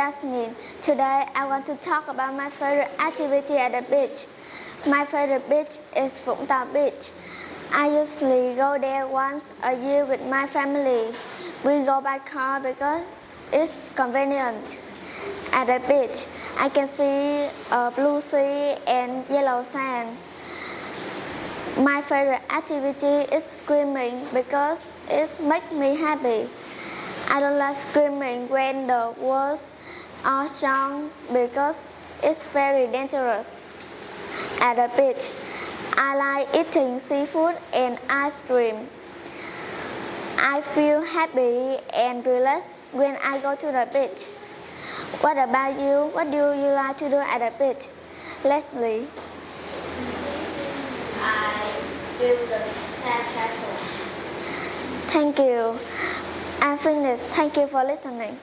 Jasmine. Today I want to talk about my favorite activity at the beach. My favorite beach is Vũng Tàu Beach. I usually go there once a year with my family. We go by car because it's convenient. At the beach, I can see a blue sea and yellow sand. My favorite activity is swimming because it makes me happy. I don't like swimming when the waves are strong because it's very dangerous. At the beach, I like eating seafood and ice cream. I feel happy and relaxed when I go to the beach. What about you? What do you like to do at the beach? Leslie. I build the sand castle. Thank you. I'm finished. Thank you for listening.